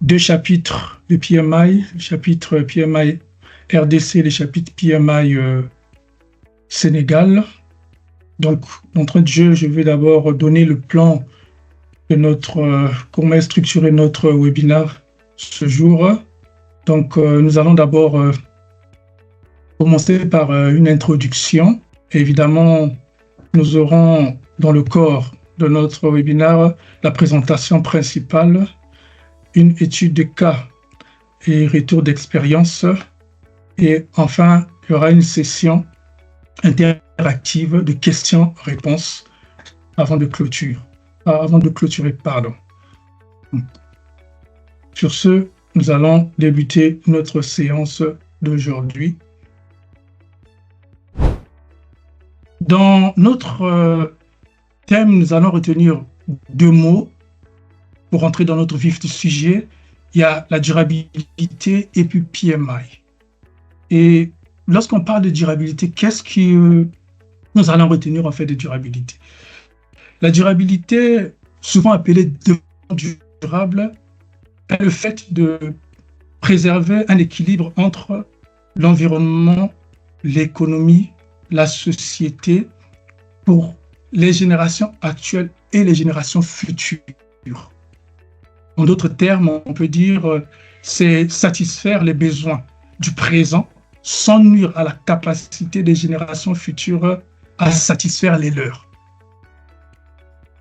deux chapitres de PMI, le chapitre PMI RDC et le chapitre PMI Sénégal. Donc, d'entrée de jeu, je vais d'abord donner le plan de comment est structuré notre webinaire ce jour. Donc, nous allons d'abord commencer par une introduction. Et évidemment, nous aurons dans le corps de notre webinaire la présentation principale, une étude de cas et retour d'expérience. Et enfin, il y aura une session interactive de questions-réponses avant de clôturer. Sur ce, nous allons débuter notre séance d'aujourd'hui. Dans notre thème, nous allons retenir deux mots pour entrer dans notre vif du sujet. Il y a la durabilité et puis PMI. Et lorsqu'on parle de durabilité, qu'est-ce que nous allons retenir en fait de durabilité? La durabilité, souvent appelée développement durable, est le fait de préserver un équilibre entre l'environnement, l'économie, la société pour les générations actuelles et les générations futures. En d'autres termes, on peut dire c'est satisfaire les besoins du présent sans nuire à la capacité des générations futures à satisfaire les leurs.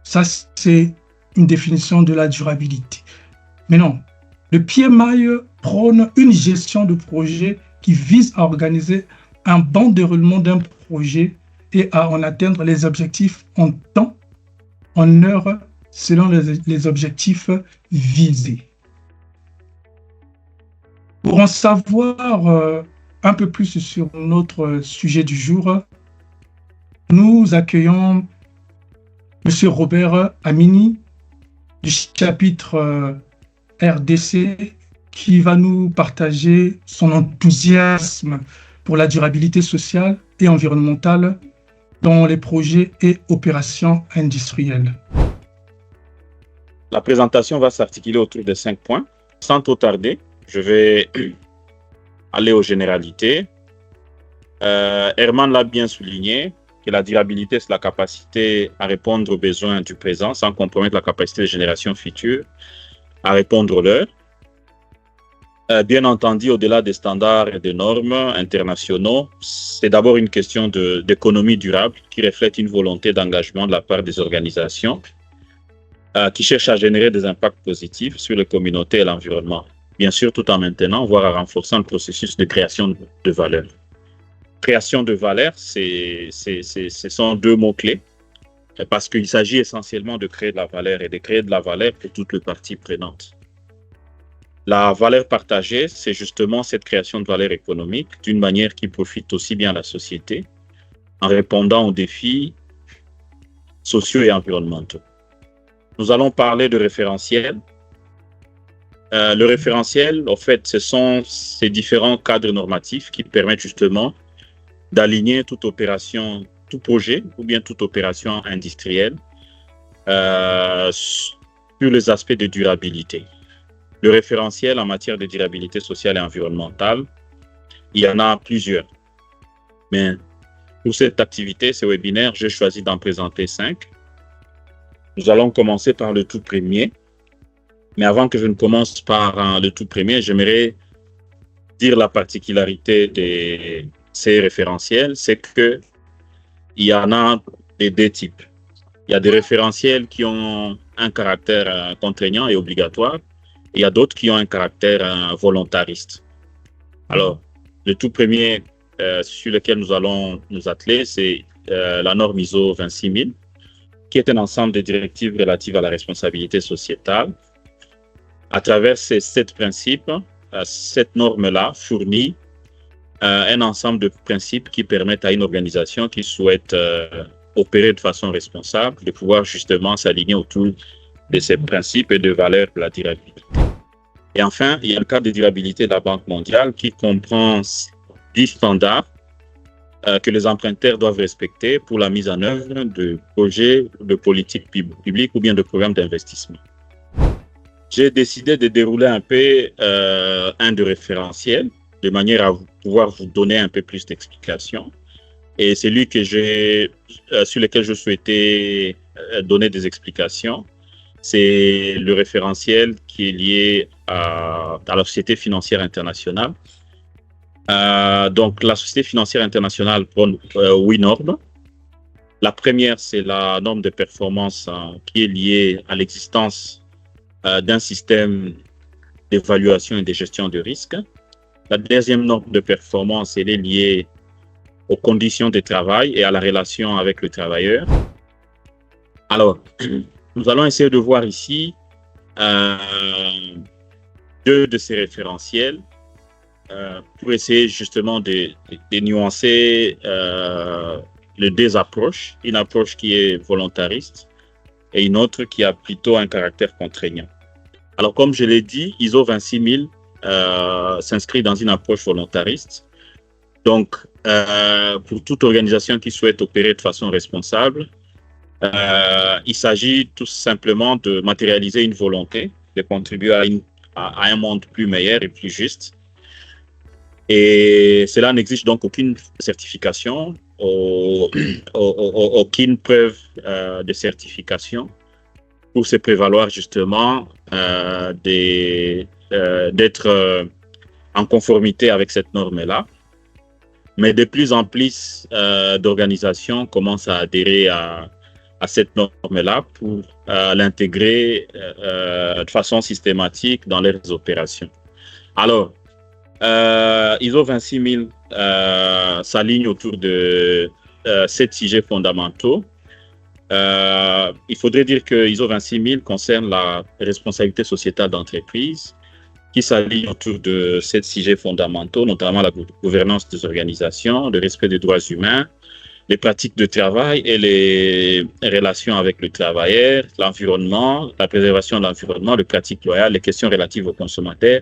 Ça, c'est une définition de la durabilité. Mais non, le PMI prône une gestion de projet qui vise à organiser un bon déroulement d'un projet et à en atteindre les objectifs en temps, en heure, selon les objectifs visés. Pour en savoir un peu plus sur notre sujet du jour, nous accueillons M. Robert Amini du chapitre RDC qui va nous partager son enthousiasme pour la durabilité sociale et environnementale dans les projets et opérations industrielles. La présentation va s'articuler autour de 5 points. Sans trop tarder, je vais aller aux généralités. Herman l'a bien souligné, que la durabilité, c'est la capacité à répondre aux besoins du présent sans compromettre la capacité des générations futures à répondre aux leurs. Bien entendu, au-delà des standards et des normes internationaux, c'est d'abord une question d'économie durable qui reflète une volonté d'engagement de la part des organisations qui cherchent à générer des impacts positifs sur les communautés et l'environnement. Bien sûr, tout en maintenant, voire en renforçant le processus de création de valeur. Création de valeur, ce sont deux mots-clés parce qu'il s'agit essentiellement de créer de la valeur et de créer de la valeur pour toutes les parties prenantes. La valeur partagée, c'est justement cette création de valeur économique d'une manière qui profite aussi bien à la société en répondant aux défis sociaux et environnementaux. Nous allons parler de référentiel. Le référentiel, en fait, ce sont ces différents cadres normatifs qui permettent justement d'aligner toute opération, tout projet ou bien toute opération industrielle sur les aspects de durabilité. Le référentiel en matière de durabilité sociale et environnementale, il y en a plusieurs. Mais pour cette activité, ce webinaire, j'ai choisi d'en présenter 5. Nous allons commencer par le tout premier. Mais avant que je ne commence par le tout premier, j'aimerais dire la particularité de ces référentiels, c'est qu'il y en a des deux types. Il y a des référentiels qui ont un caractère contraignant et obligatoire. Il y a d'autres qui ont un caractère volontariste. Alors, le tout premier sur lequel nous allons nous atteler, c'est la norme ISO 26000, qui est un ensemble de directives relatives à la responsabilité sociétale. À travers ces 7 principes, cette norme-là fournit un ensemble de principes qui permettent à une organisation qui souhaite opérer de façon responsable de pouvoir justement s'aligner autour de ces principes et de valeurs de la durabilité. Et enfin, il y a le cadre de durabilité de la Banque mondiale qui comprend 10 standards que les emprunteurs doivent respecter pour la mise en œuvre de projets de politique publique ou bien de programmes d'investissement. j'ai décidé de dérouler un peu un de référentiel, de manière à pouvoir vous donner un peu plus d'explications. Et c'est lui que sur lequel je souhaitais donner des explications. C'est le référentiel qui est lié à la Société financière internationale. Donc, la Société financière internationale prône 8 normes. La première, c'est la norme de performance qui est liée à l'existence d'un système d'évaluation et de gestion de risque. La deuxième norme de performance, elle est liée aux conditions de travail et à la relation avec le travailleur. Alors, nous allons essayer de voir ici deux de ces référentiels pour essayer justement de nuancer les deux approches, une approche qui est volontariste et une autre qui a plutôt un caractère contraignant. Alors, comme je l'ai dit, ISO 26000 s'inscrit dans une approche volontariste. Donc, pour toute organisation qui souhaite opérer de façon responsable, il s'agit tout simplement de matérialiser une volonté, de contribuer à un monde plus meilleur et plus juste. Et cela n'exige donc aucune certification, aucune preuve de certification pour se prévaloir justement d'être en conformité avec cette norme-là. Mais de plus en plus d'organisations commencent à adhérer à cette norme-là pour l'intégrer de façon systématique dans leurs opérations. Alors, ISO 26000 s'aligne autour de 7 sujets fondamentaux. Il faudrait dire que ISO 26000 concerne la responsabilité sociétale d'entreprise, qui s'aligne autour de 7 sujets fondamentaux, notamment la gouvernance des organisations, le respect des droits humains, les pratiques de travail et les relations avec le travailleur, l'environnement, la préservation de l'environnement, les pratiques loyales, les questions relatives aux consommateurs,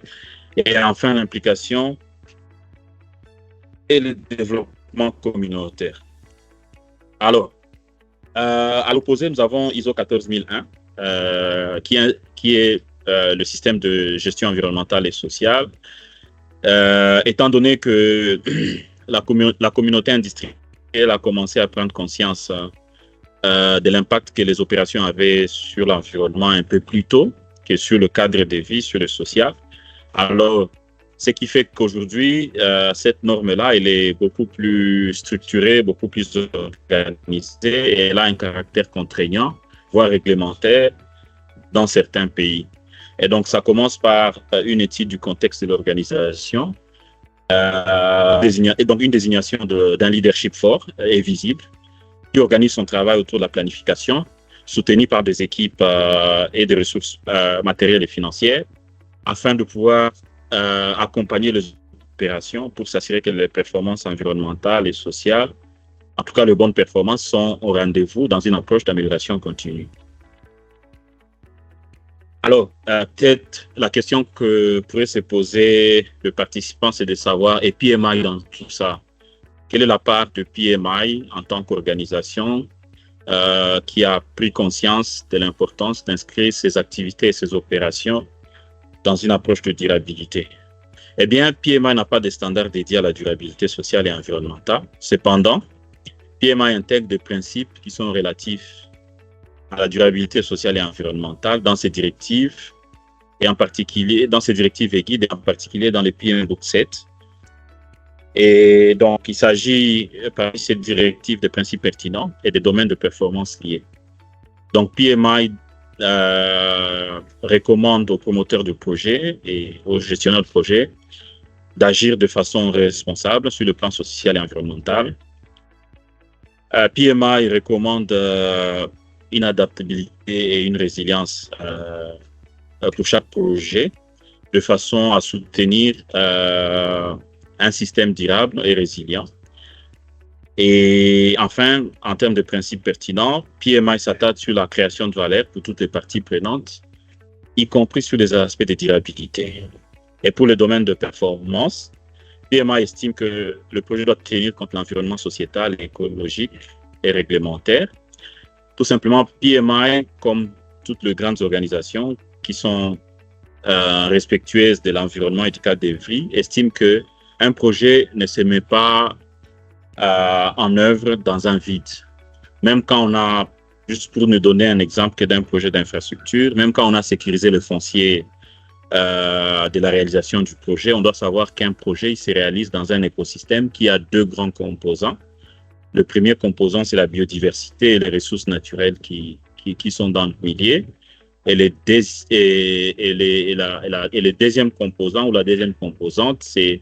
et enfin l'implication et le développement communautaire. Alors, à l'opposé, nous avons ISO 14001, qui est le système de gestion environnementale et sociale. Étant donné que la communauté industrielle a commencé à prendre conscience de l'impact que les opérations avaient sur l'environnement un peu plus tôt que sur le cadre de vie, sur le social. Alors, ce qui fait qu'aujourd'hui, cette norme-là, elle est beaucoup plus structurée, beaucoup plus organisée et elle a un caractère contraignant, voire réglementaire dans certains pays. Et donc, ça commence par une étude du contexte de l'organisation, et donc une désignation d'un leadership fort et visible qui organise son travail autour de la planification, soutenu par des équipes et des ressources matérielles et financières, afin de pouvoir accompagner les opérations pour s'assurer que les performances environnementales et sociales, en tout cas les bonnes performances, sont au rendez-vous dans une approche d'amélioration continue. Alors, peut-être la question que pourrait se poser le participant, c'est de savoir, et PMI dans tout ça, quelle est la part de PMI en tant qu'organisation qui a pris conscience de l'importance d'inscrire ses activités et ses opérations dans une approche de durabilité? Eh bien, PMI n'a pas de standard dédié à la durabilité sociale et environnementale. Cependant, PMI intègre des principes qui sont relatifs à la durabilité sociale et environnementale dans ses directives, et en particulier dans ses directives et guides, et en particulier dans les PMI Book 7. Et donc, il s'agit parmi ces directives de principes pertinents et des domaines de performance liés. Donc, PMI recommande aux promoteurs de projets et aux gestionnaires de projets d'agir de façon responsable sur le plan social et environnemental. PMI recommande une adaptabilité et une résilience pour chaque projet, de façon à soutenir un système durable et résilient. Et enfin, en termes de principes pertinents, PMI s'attarde sur la création de valeur pour toutes les parties prenantes, y compris sur les aspects de durabilité. Et pour le domaine de performance, PMI estime que le projet doit tenir compte de l'environnement sociétal, écologique et réglementaire. Tout simplement, PMI, comme toutes les grandes organisations qui sont respectueuse de l'environnement et du cadre de vie estime qu'un projet ne se met pas en œuvre dans un vide. Même quand on a, juste pour nous donner un exemple d'un projet d'infrastructure, même quand on a sécurisé le foncier de la réalisation du projet, on doit savoir qu'un projet il se réalise dans un écosystème qui a deux grands composants. Le premier composant, c'est la biodiversité et les ressources naturelles qui sont dans le milieu. Et le deuxième composant ou la deuxième composante, c'est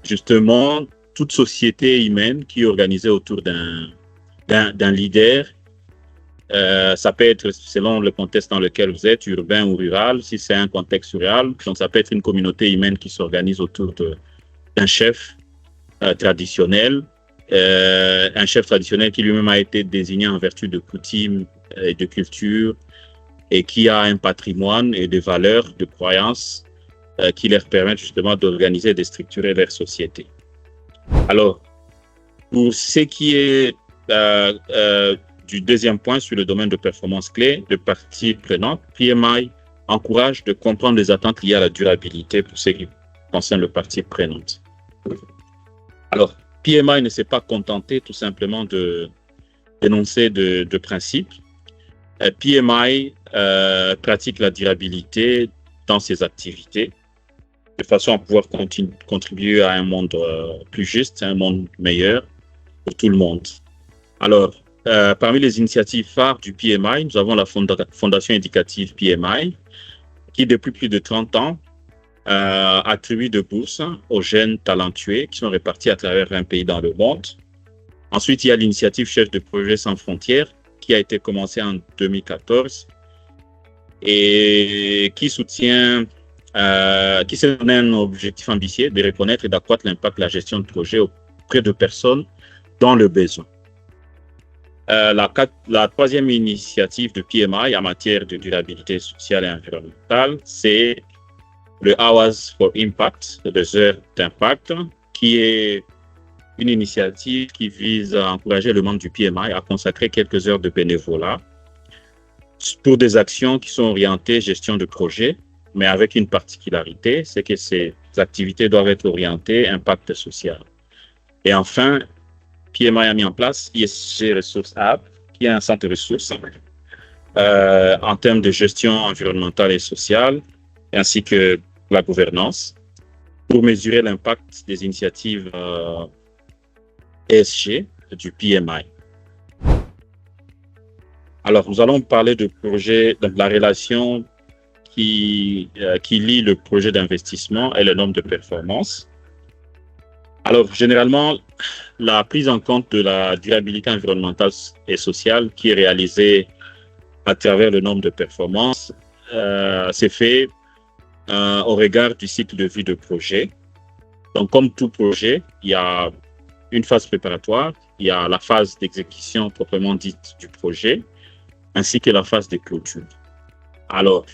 justement toute société humaine qui est organisée autour d'un leader. Ça peut être, selon le contexte dans lequel vous êtes, urbain ou rural. Si c'est un contexte rural, donc ça peut être une communauté humaine qui s'organise autour d'un chef traditionnel. Un chef traditionnel qui lui-même a été désigné en vertu de coutumes et de culture et qui a un patrimoine et des valeurs, de croyances qui leur permettent justement d'organiser et de structurer leur société. Alors, pour ce qui est du deuxième point sur le domaine de performance clé, de parties prenantes, PMI encourage de comprendre les attentes liées à la durabilité pour ce qui concerne le partie prenante. Alors, PMI ne s'est pas contenté tout simplement d'énoncer de principes. PMI pratique la durabilité dans ses activités de façon à pouvoir contribuer à un monde plus juste, un monde meilleur pour tout le monde. Alors, parmi les initiatives phares du PMI, nous avons la Fondation éducative PMI qui, depuis plus de 30 ans, attribue de bourses aux jeunes talentueux qui sont répartis à travers 20 pays dans le monde. Ensuite, il y a l'initiative Chef de projet sans frontières qui a été commencée en 2014 et qui s'est donné un objectif ambitieux de reconnaître et d'accroître l'impact de la gestion de projet auprès de personnes dans le besoin. La troisième initiative de PMI en matière de durabilité sociale et environnementale, c'est le Hours for Impact, les heures d'impact, qui est une initiative qui vise à encourager le membre du PMI à consacrer quelques heures de bénévolat pour des actions qui sont orientées gestion de projet, mais avec une particularité, c'est que ces activités doivent être orientées impact social. Et enfin, PMI a mis en place ISG Resource Hub, qui est un centre de ressources en termes de gestion environnementale et sociale, ainsi que la gouvernance, pour mesurer l'impact des initiatives ESG du PMI. Alors, nous allons parler de projet, de la relation qui lie le projet d'investissement et le nombre de performances. Alors, généralement, la prise en compte de la durabilité environnementale et sociale qui est réalisée à travers le nombre de performances c'est fait au regard du cycle de vie de projet. Donc, comme tout projet, il y a une phase préparatoire, il y a la phase d'exécution proprement dite du projet, ainsi que la phase de clôture. Alors,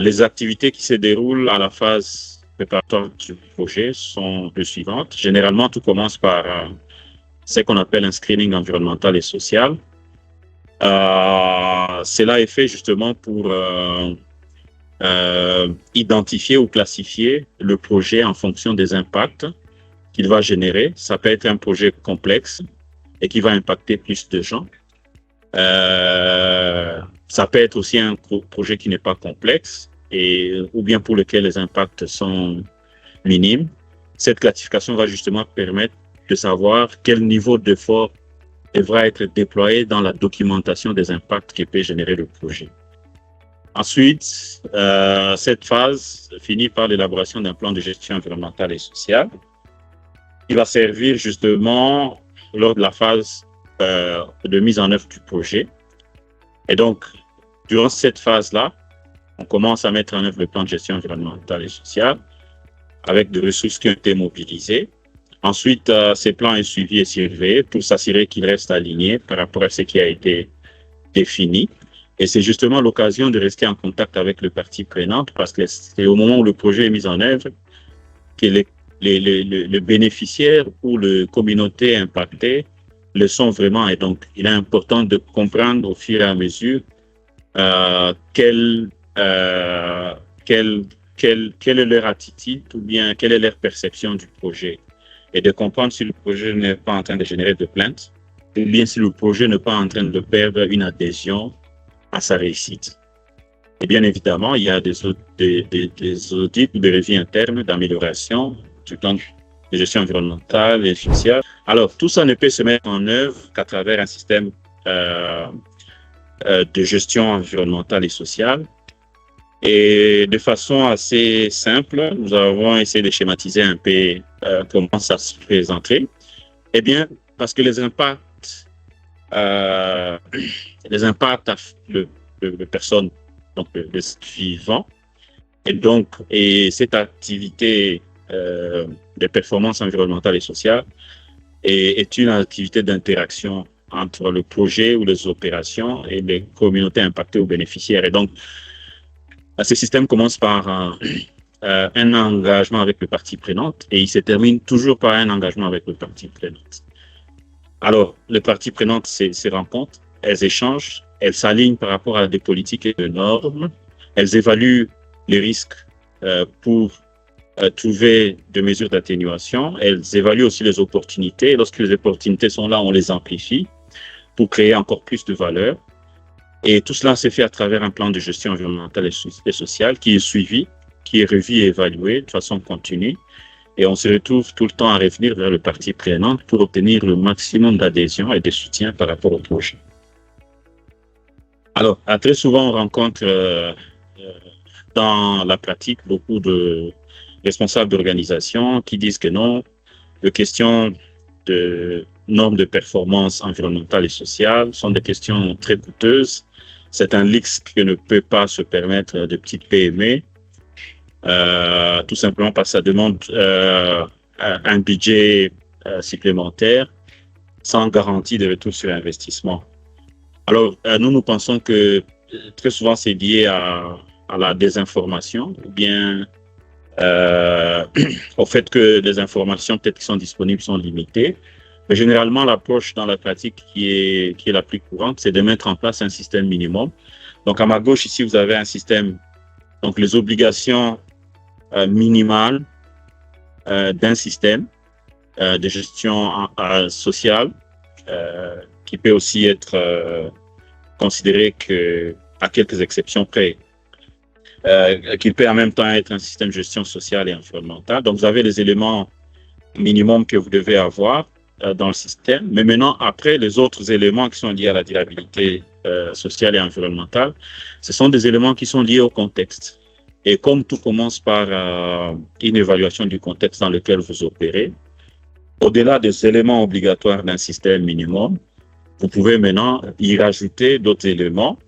les activités qui se déroulent à la phase préparatoire du projet sont les suivantes. Généralement, tout commence par ce qu'on appelle un screening environnemental et social. Cela est fait justement pour identifier ou classifier le projet en fonction des impacts qu'il va générer. Ça peut être un projet complexe et qui va impacter plus de gens. Ça peut être aussi un projet qui n'est pas complexe ou bien pour lequel les impacts sont minimes. Cette classification va justement permettre de savoir quel niveau d'effort devra être déployé dans la documentation des impacts que peut générer le projet. Ensuite, cette phase finit par l'élaboration d'un plan de gestion environnementale et sociale qui va servir justement lors de la phase de mise en œuvre du projet. Et donc, durant cette phase-là, on commence à mettre en œuvre le plan de gestion environnementale et sociale avec des ressources qui ont été mobilisées. Ensuite, ces plans sont suivis et surveillés pour s'assurer qu'ils restent alignés par rapport à ce qui a été défini. Et c'est justement l'occasion de rester en contact avec le partie prenante parce que c'est au moment où le projet est mis en œuvre que les bénéficiaires ou les communautés impactées le sont vraiment. Et donc, il est important de comprendre au fur et à mesure quel quelle est leur attitude ou bien quelle est leur perception du projet et de comprendre si le projet n'est pas en train de générer de plaintes ou bien si le projet n'est pas en train de perdre une adhésion à sa réussite. Et bien évidemment, il y a des audits ou des revues internes d'amélioration du plan de gestion environnementale et sociale. Alors, tout ça ne peut se mettre en œuvre qu'à travers un système de gestion environnementale et sociale. Et de façon assez simple, nous avons essayé de schématiser un peu comment ça se présenterait. Eh bien, parce que les impacts de personnes, donc les suivants, et cette activité de performance environnementale et sociale est une activité d'interaction entre le projet ou les opérations et les communautés impactées ou bénéficiaires. Et donc, ce système commence par un engagement avec les parties prenantes et il se termine toujours par un engagement avec les parties prenantes. Alors, les parties prenantes se rencontrent, elles échangent, elles s'alignent par rapport à des politiques et des normes, elles évaluent les risques pour trouver des mesures d'atténuation, elles évaluent aussi les opportunités. Et lorsque les opportunités sont là, on les amplifie pour créer encore plus de valeur. Et tout cela se fait à travers un plan de gestion environnementale et sociale qui est suivi, qui est revu et évalué de façon continue. Et on se retrouve tout le temps à revenir vers le partie prenante pour obtenir le maximum d'adhésion et de soutien par rapport au projet. Alors, très souvent, on rencontre dans la pratique beaucoup de responsables d'organisations qui disent que non, les questions de normes de performance environnementale et sociale sont des questions très coûteuses. C'est un luxe que ne peut pas se permettre de petites PME, tout simplement parce que ça demande un budget supplémentaire sans garantie de retour sur investissement. Alors, nous pensons que très souvent c'est lié à la désinformation ou bien au fait que les informations peut-être qui sont disponibles sont limitées. Mais généralement, l'approche dans la pratique qui est la plus courante, c'est de mettre en place un système minimum. Donc, à ma gauche, ici, vous avez un système, donc les obligations minimales d'un système de gestion sociale qui peut aussi être considéré à quelques exceptions près, qu'il peut en même temps être un système de gestion sociale et environnementale. Donc, vous avez les éléments minimums que vous devez avoir dans le système. Mais maintenant, après, les autres éléments qui sont liés à la durabilité sociale et environnementale, ce sont des éléments qui sont liés au contexte. Et comme tout commence par une évaluation du contexte dans lequel vous opérez, au-delà des éléments obligatoires d'un système minimum, vous pouvez maintenant y rajouter d'autres éléments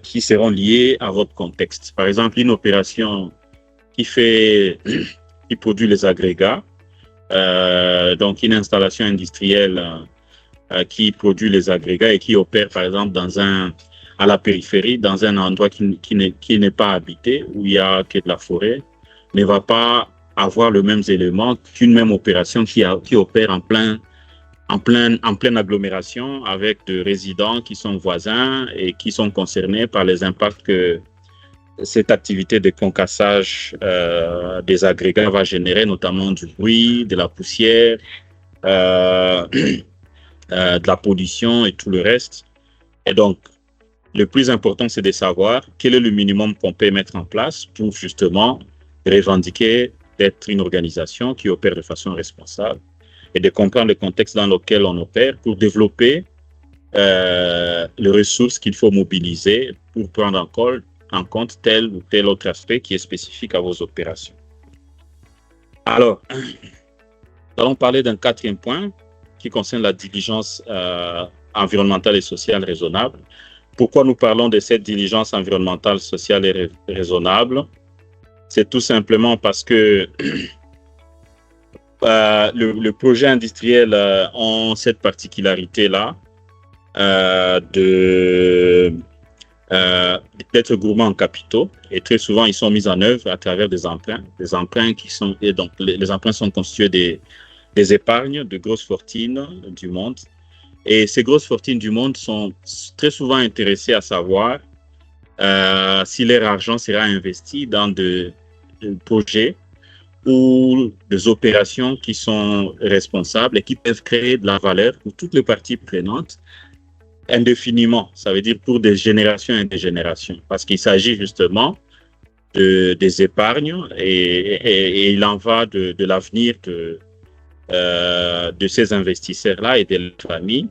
qui seront liés à votre contexte. Par exemple, une opération qui produit les agrégats, donc une installation industrielle qui produit les agrégats et qui opère par exemple à la périphérie, dans un endroit qui n'est pas habité, où il y a que de la forêt, ne va pas avoir les mêmes éléments qu'une même opération qui opère en pleine agglomération avec des résidents qui sont voisins et qui sont concernés par les impacts que cette activité de concassage des agrégats va générer, notamment du bruit, de la poussière, de la pollution et tout le reste. Et donc, le plus important, c'est de savoir quel est le minimum qu'on peut mettre en place pour justement revendiquer d'être une organisation qui opère de façon responsable et de comprendre le contexte dans lequel on opère pour développer les ressources qu'il faut mobiliser pour prendre en compte tel ou tel autre aspect qui est spécifique à vos opérations. Alors, nous allons parler d'un quatrième point qui concerne la diligence environnementale et sociale raisonnable. Pourquoi nous parlons de cette diligence environnementale, sociale et raisonnable? C'est tout simplement parce que le projet industriel ont cette particularité-là d'être gourmands en capitaux, et très souvent ils sont mis en œuvre à travers des emprunts et donc les emprunts sont constitués des épargnes de grosses fortunes du monde, et ces grosses fortunes du monde sont très souvent intéressées à savoir si leur argent sera investi dans de projets ou des opérations qui sont responsables et qui peuvent créer de la valeur pour toutes les parties prenantes indéfiniment. Ça veut dire pour des générations et des générations. Parce qu'il s'agit justement des épargnes et il en va de l'avenir de ces investisseurs-là et de leurs familles.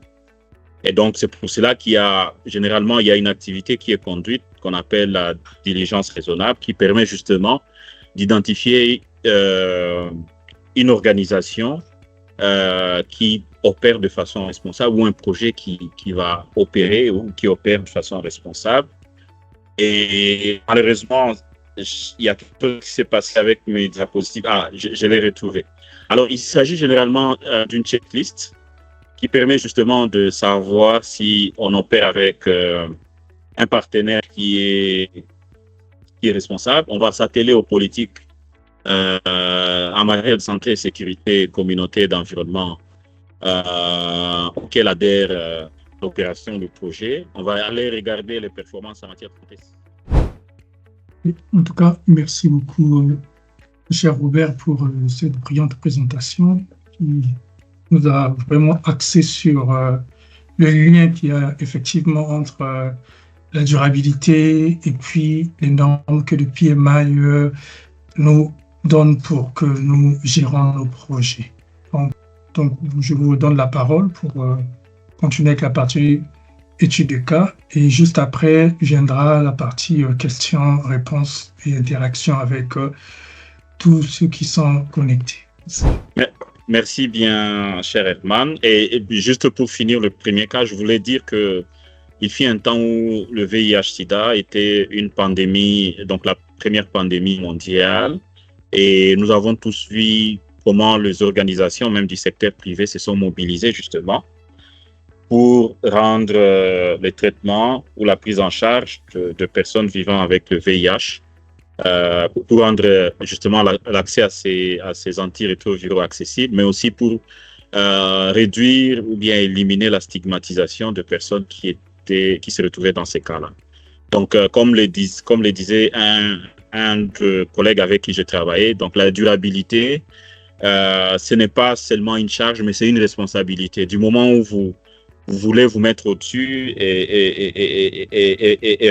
Et donc, c'est pour cela qu'il y a, généralement, il y a une activité qui est conduite, qu'on appelle la diligence raisonnable, qui permet justement d'identifier une organisation qui opère de façon responsable ou un projet qui va opérer ou qui opère de façon responsable. Et malheureusement, il y a quelque chose qui s'est passé avec mes diapositives. Ah, je l'ai retrouvé. Alors, il s'agit généralement d'une checklist qui permet justement de savoir si on opère avec un partenaire qui est responsable. On va s'atteler aux politiques en matière de santé, sécurité, communauté, d'environnement auquel adhère l'opération, le projet. On va aller regarder les performances en matière de santé. En tout cas, merci beaucoup, cher Robert, pour cette brillante présentation qui nous a vraiment axé sur le lien qu'il y a effectivement entre la durabilité et puis les normes que le PMI nous donne pour que nous gérons nos projets. Donc, je vous donne la parole pour continuer avec la partie étude de cas et juste après viendra la partie questions, réponses et interaction avec tous ceux qui sont connectés. Merci bien, cher Herman. Et juste pour finir le premier cas, je voulais dire que il fut un temps où le VIH-Sida était une pandémie, donc la première pandémie mondiale, et nous avons tous vu comment les organisations, même du secteur privé, se sont mobilisées justement pour rendre les traitements ou la prise en charge de personnes vivant avec le VIH, pour rendre justement l'accès à ces antirétroviraux accessibles, mais aussi pour réduire ou bien éliminer la stigmatisation de personnes qui se retrouvaient dans ces cas-là. Donc, comme le disait un de collègues avec qui j'ai travaillé, donc la durabilité, ce n'est pas seulement une charge, mais c'est une responsabilité. Du moment où vous voulez vous mettre au-dessus et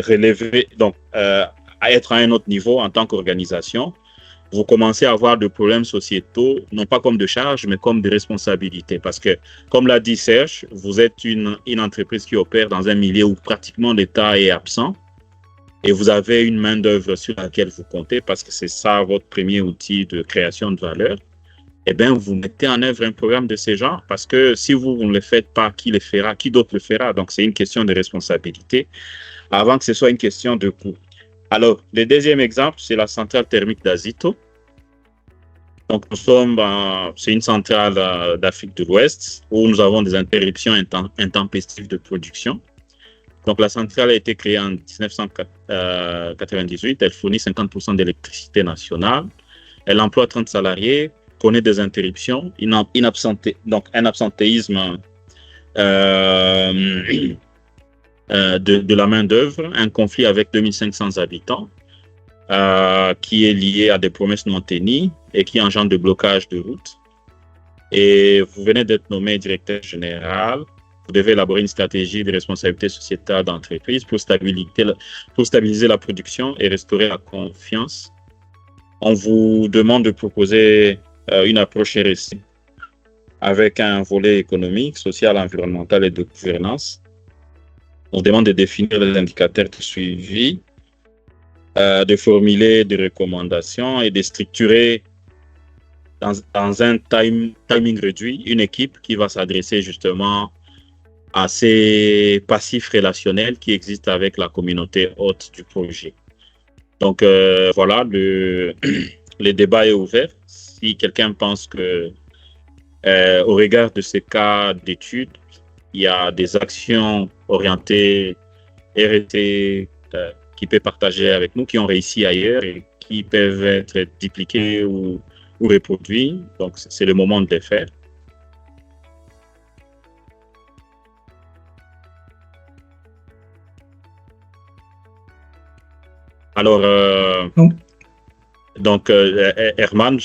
relever, donc à être à un autre niveau en tant qu'organisation, vous commencez à avoir des problèmes sociétaux, non pas comme de charges, mais comme de responsabilités. Parce que, comme l'a dit Serge, vous êtes une entreprise qui opère dans un milieu où pratiquement l'État est absent et vous avez une main-d'œuvre sur laquelle vous comptez parce que c'est ça votre premier outil de création de valeur. Eh bien, vous mettez en œuvre un programme de ce genre parce que si vous ne le faites pas, qui le fera? Qui d'autre le fera? Donc, c'est une question de responsabilité avant que ce soit une question de coût. Alors, le deuxième exemple, c'est la centrale thermique d'Azito. Donc, c'est une centrale d'Afrique de l'Ouest où nous avons des interruptions intempestives de production. Donc, la centrale a été créée en 1998. Elle fournit 50% d'électricité nationale. Elle emploie 30 salariés, connaît des interruptions, donc un absentéisme de la main-d'œuvre, un conflit avec 2500 habitants qui est lié à des promesses non tenues et qui engendre des blocages de routes. Et vous venez d'être nommé directeur général. Vous devez élaborer une stratégie de responsabilité sociétale d'entreprise pour stabiliser la production et restaurer la confiance. On vous demande de proposer une approche RSE avec un volet économique, social, environnemental et de gouvernance. On demande de définir les indicateurs de suivi, de formuler des recommandations et de structurer dans un timing réduit une équipe qui va s'adresser justement à ces passifs relationnels qui existent avec la communauté hôte du projet. Donc voilà, le débat est ouvert. Si quelqu'un pense que au regard de ces cas d'études, il y a des actions orientées RT qui peuvent partager avec nous, qui ont réussi ailleurs et qui peuvent être dupliquées ou reproduits. Donc, c'est le moment de les faire. Alors, Donc, Herman,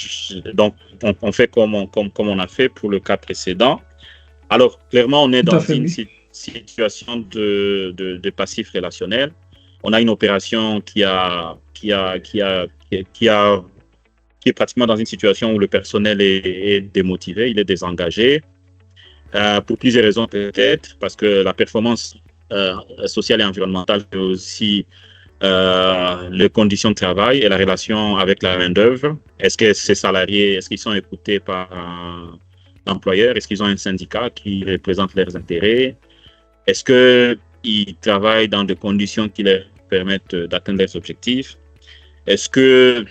on fait comme on a fait pour le cas précédent. Alors, clairement, on est tout à dans fait, une oui. situation de passif relationnel. On a une opération qui est pratiquement dans une situation où le personnel est démotivé, il est désengagé, pour plusieurs raisons peut-être, parce que la performance sociale et environnementale, mais aussi les conditions de travail et la relation avec la main-d'œuvre. Est-ce que ces salariés, est-ce qu'ils sont écoutés par l'employeur? Est-ce qu'ils ont un syndicat qui représente leurs intérêts? Est-ce qu'ils travaillent dans des conditions qui leur permettent d'atteindre leurs objectifs? Est-ce que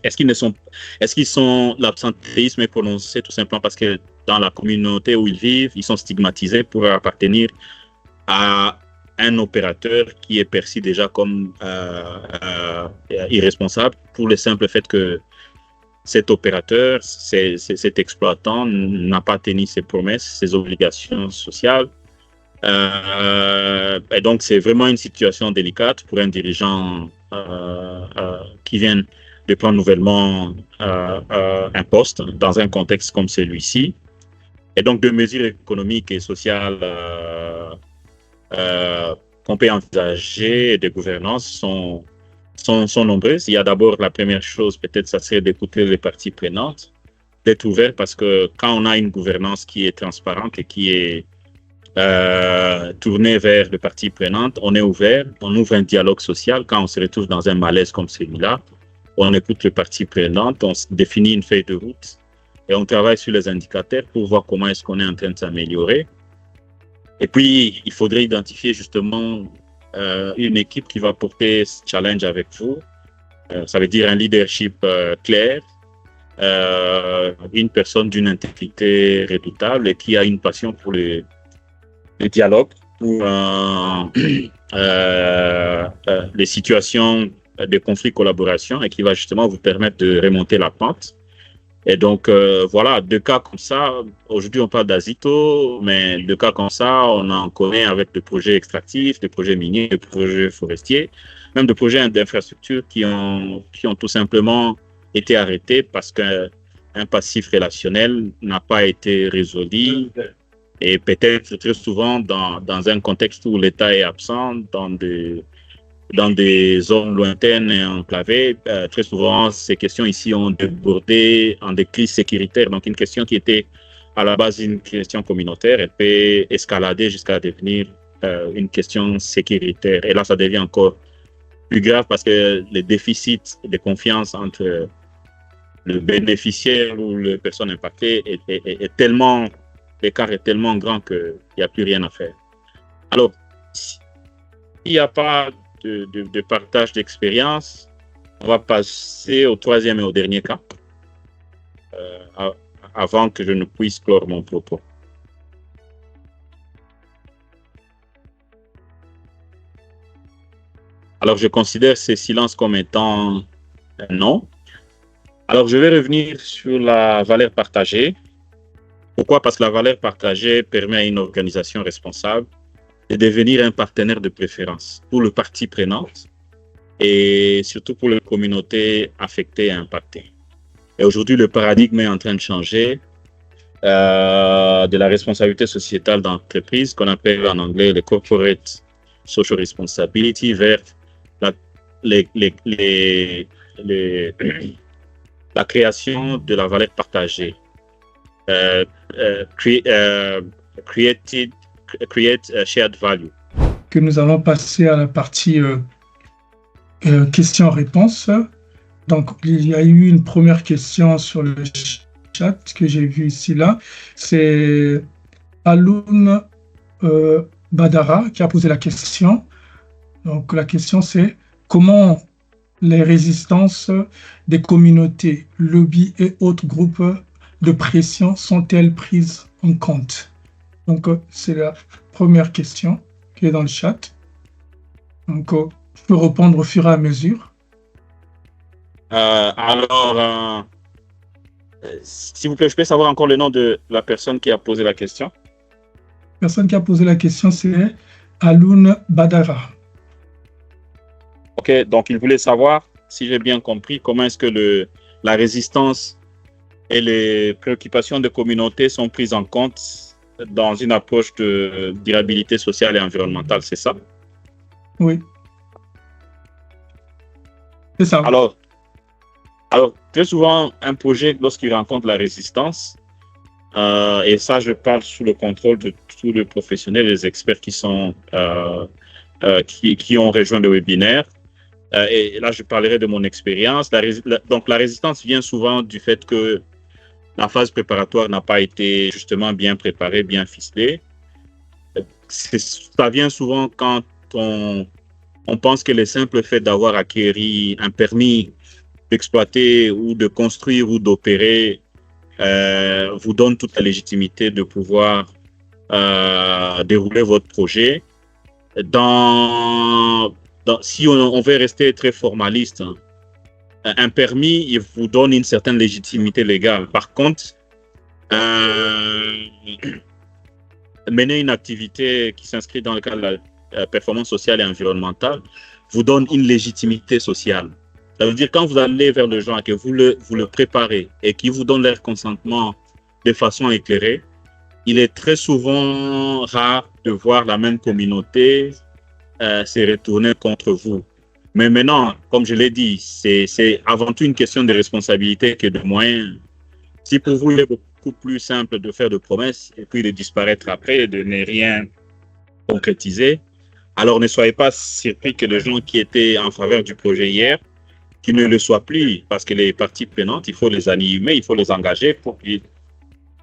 est-ce qu'ils sont l'absentéisme est prononcé tout simplement parce que dans la communauté où ils vivent, ils sont stigmatisés pour appartenir à un opérateur qui est perçu déjà comme irresponsable pour le simple fait que cet opérateur, cet exploitant n'a pas tenu ses promesses, ses obligations sociales. Et donc, c'est vraiment une situation délicate pour un dirigeant qui vient de prendre nouvellement un poste dans un contexte comme celui-ci. Et donc, de mesures économiques et sociales qu'on peut envisager et de gouvernance sont nombreuses. Il y a d'abord la première chose, peut-être, ça serait d'écouter les parties prenantes, d'être ouvert parce que quand on a une gouvernance qui est transparente et qui est tournée vers les parties prenantes, on est ouvert, on ouvre un dialogue social. Quand on se retrouve dans un malaise comme celui-là, on écoute les parties prenantes, on définit une feuille de route et on travaille sur les indicateurs pour voir comment est-ce qu'on est en train de s'améliorer. Et puis, il faudrait identifier justement une équipe qui va porter ce challenge avec vous. Ça veut dire un leadership clair, une personne d'une intégrité redoutable et qui a une passion pour le dialogue, pour les situations de conflit collaboration et qui va justement vous permettre de remonter la pente. Et donc, voilà, deux cas comme ça. Aujourd'hui, on parle d'Azito, mais deux cas comme ça, on en connaît avec des projets extractifs, des projets miniers, des projets forestiers, même des projets d'infrastructure qui ont tout simplement été arrêtés parce qu'un passif relationnel n'a pas été résolu. Et peut-être très souvent dans un contexte où l'État est absent, dans des zones lointaines et enclavées, très souvent, ces questions ici ont débordé en des crises sécuritaires. Donc, une question qui était à la base une question communautaire, elle peut escalader jusqu'à devenir une question sécuritaire. Et là, ça devient encore plus grave parce que le déficit de confiance entre le bénéficiaire ou les personnes impactées est tellement, l'écart est tellement grand qu'il n'y a plus rien à faire. Alors, il n'y a pas de partage d'expérience, on va passer au troisième et au dernier cas, avant que je ne puisse clore mon propos. Alors, je considère ces silences comme étant un non. Alors, je vais revenir sur la valeur partagée. Pourquoi? Parce que la valeur partagée permet à une organisation responsable de devenir un partenaire de préférence pour le partie prenante et surtout pour les communautés affectées et impactées. Et aujourd'hui, le paradigme est en train de changer de la responsabilité sociétale d'entreprise, qu'on appelle en anglais le corporate social responsibility, vers la création de la valeur partagée. Create shared value. Que nous allons passer à la partie questions-réponses. Donc, il y a eu une première question sur le chat que j'ai vu ici là. C'est Aloun Badara qui a posé la question. Donc, la question c'est comment les résistances des communautés, lobbies et autres groupes de pression sont-elles prises en compte? Donc, c'est la première question qui est dans le chat. Donc, je peux répondre au fur et à mesure. Alors, s'il vous plaît, je peux savoir encore le nom de la personne qui a posé la question? La personne qui a posé la question, c'est Aloun Badara. Ok, donc il voulait savoir, si j'ai bien compris, comment est-ce que la résistance et les préoccupations de communauté sont prises en compte dans une approche de durabilité sociale et environnementale, c'est ça? Oui, c'est ça. Alors, très souvent, un projet, lorsqu'il rencontre la résistance, et ça, je parle sous le contrôle de tous les professionnels, les experts qui ont rejoint le webinaire. Et là, je parlerai de mon expérience. Donc, la résistance vient souvent du fait que la phase préparatoire n'a pas été justement bien préparée, bien ficelée. Ça vient souvent quand on pense que le simple fait d'avoir acquis un permis d'exploiter ou de construire ou d'opérer vous donne toute la légitimité de pouvoir dérouler votre projet. Si on veut rester très formaliste, hein, un permis, il vous donne une certaine légitimité légale. Par contre, mener une activité qui s'inscrit dans le cadre de la performance sociale et environnementale vous donne une légitimité sociale. Ça veut dire quand vous allez vers le gens et que vous le préparez et qu'ils vous donnent leur consentement de façon éclairée, il est très souvent rare de voir la même communauté se retourner contre vous. Mais maintenant, comme je l'ai dit, c'est avant tout une question de responsabilité que de moyens. Si pour vous, il est beaucoup plus simple de faire de promesses et puis de disparaître après et de ne rien concrétiser, alors ne soyez pas surpris que les gens qui étaient en faveur du projet hier, qu'ils ne le soient plus, parce que les parties prenantes, il faut les animer, il faut les engager pour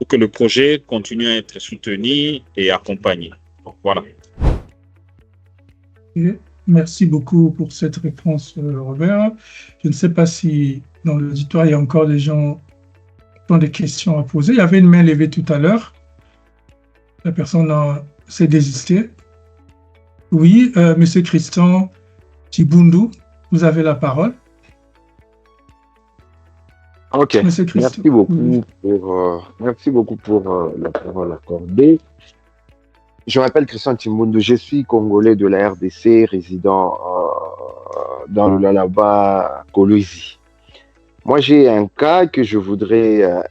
que le projet continue à être soutenu et accompagné. Donc, voilà. Et merci beaucoup pour cette réponse, Robert. Je ne sais pas si dans l'auditoire, il y a encore des gens qui ont des questions à poser. Il y avait une main levée tout à l'heure. La personne s'est désistée. Oui, Monsieur Christian Tibundu, vous avez la parole. Ok, merci beaucoup pour la parole accordée. Je m'appelle Christian Tibundu, je suis congolais de la RDC, résident dans le Lualaba, Kolwezi. Moi, j'ai un cas que je voudrais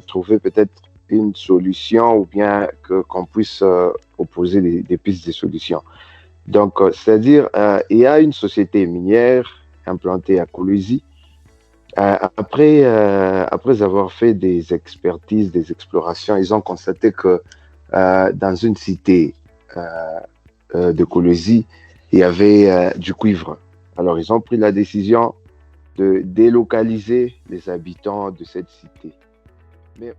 trouver peut-être une solution ou bien qu'on puisse proposer des pistes de solutions. Donc, c'est-à-dire, il y a une société minière implantée à Kolwezi. Après avoir fait des expertises, des explorations, ils ont constaté que dans une cité de Kolwezi, il y avait du cuivre. Alors, ils ont pris la décision de délocaliser les habitants de cette cité. Mais